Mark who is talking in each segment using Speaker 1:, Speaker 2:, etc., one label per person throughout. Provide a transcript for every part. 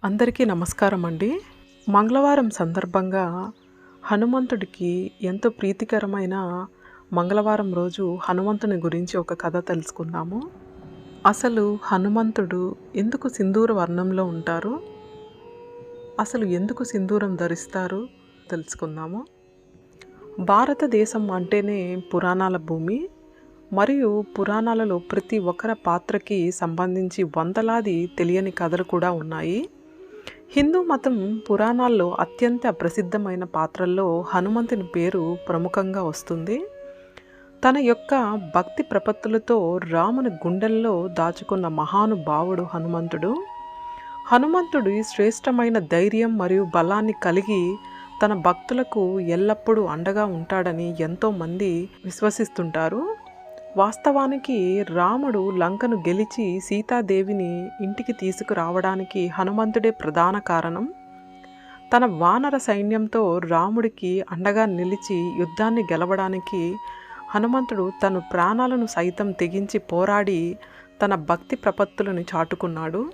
Speaker 1: అందరికీ నమస్కారం అండి. మంగళవారం సందర్భంగా హనుమంతుడికి ఎంతో ప్రీతికరమైన మంగళవారం రోజు హనుమంతుని గురించి ఒక కథ తెలుసుకుందాము. అసలు హనుమంతుడు ఎందుకు సింధూర వర్ణంలో ఉంటారు? అసలు ఎందుకు సింధూరం ధరిస్తారు? తెలుసుకుందాము. భారతదేశం అంటేనే పురాణాల భూమి. మరియు పురాణాలలో ప్రతి ఒక్కరి పాత్రకి సంబంధించి వందలాది తెలియని కథలు కూడా ఉన్నాయి. హిందూ మతం పురాణాల్లో అత్యంత ప్రసిద్ధమైన పాత్రల్లో హనుమంతుని పేరు ప్రముఖంగా వస్తుంది. తన యొక్క భక్తి ప్రపత్తులతో రాముని గుండెల్లో దాచుకున్న మహానుభావుడు హనుమంతుడు. హనుమంతుడి శ్రేష్టమైన ధైర్యం మరియు బలాన్ని కలిగి తన భక్తులకు ఎల్లప్పుడూ అండగా ఉంటాడని ఎంతోమంది విశ్వసిస్తుంటారు. వాస్తవానికి రాముడు లంకను గెలిచి సీతాదేవిని ఇంటికి తీసుకురావడానికి హనుమంతుడే ప్రధాన కారణం. తన వానర సైన్యంతో రాముడికి అండగా నిలిచి యుద్ధాన్ని గెలవడానికి హనుమంతుడు తన ప్రాణాలను సైతం తెగించి పోరాడి తన భక్తి ప్రపత్తులను చాటుకున్నాడు.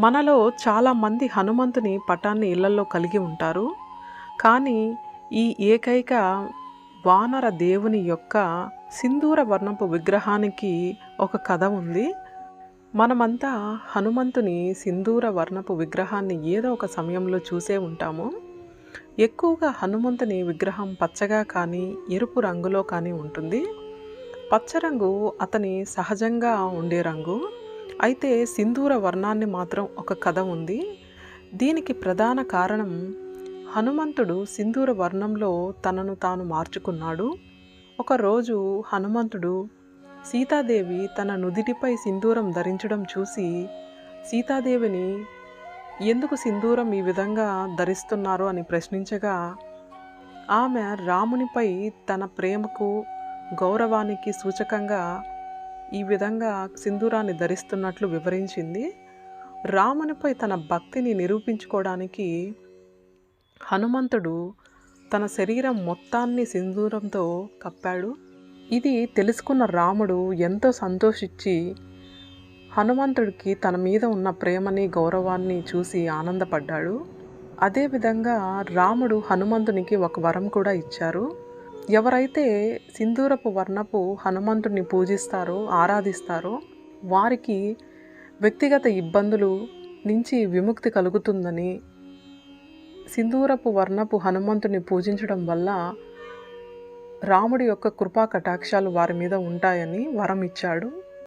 Speaker 1: మనలో చాలామంది హనుమంతుని పటాన్ని ఇళ్లలో కలిగి ఉంటారు. కానీ ఈ ఏకైక వానర దేవుని యొక్క సింధూర వర్ణపు విగ్రహానికి ఒక కథ ఉంది. మనమంతా హనుమంతుని సింధూర వర్ణపు విగ్రహాన్ని ఏదో ఒక సమయంలో చూసే ఉంటాము. ఎక్కువగా హనుమంతుని విగ్రహం పచ్చగా కానీ ఎరుపు రంగులో కానీ ఉంటుంది. పచ్చ రంగు అతని సహజంగా ఉండే రంగు. అయితే సింధూర వర్ణాన్ని మాత్రం ఒక కథ ఉంది. దీనికి ప్రధాన కారణం హనుమంతుడు సింధూర వర్ణంలో తనను తాను మార్చుకున్నాడు. ఒకరోజు హనుమంతుడు సీతాదేవి తన నుదిటిపై సింధూరం ధరించడం చూసి సీతాదేవిని ఎందుకు సింధూరం ఈ విధంగా ధరిస్తున్నారు అని ప్రశ్నించగా ఆమె రామునిపై తన ప్రేమకు గౌరవానికి సూచకంగా ఈ విధంగా సింధూరాన్ని ధరిస్తున్నట్లు వివరించింది. రామునిపై తన భక్తిని నిరూపించుకోవడానికి హనుమంతుడు తన శరీరం మొత్తాన్ని సింధూరంతో కప్పాడు. ఇది తెలుసుకున్న రాముడు ఎంతో సంతోషించి హనుమంతుడికి తన మీద ఉన్న ప్రేమని గౌరవాన్ని చూసి ఆనందపడ్డాడు. అదేవిధంగా రాముడు హనుమంతునికి ఒక వరం కూడా ఇచ్చారు. ఎవరైతే సింధూరపు వర్ణపు హనుమంతుడిని పూజిస్తారో ఆరాధిస్తారో వారికి వ్యక్తిగత ఇబ్బందులు నుంచి విముక్తి కలుగుతుందని, సింధూరపు వర్ణపు హనుమంతుని పూజించడం వల్ల రాముడి యొక్క కృపా కటాక్షాలు వారి మీద ఉంటాయని వరం ఇచ్చాడు.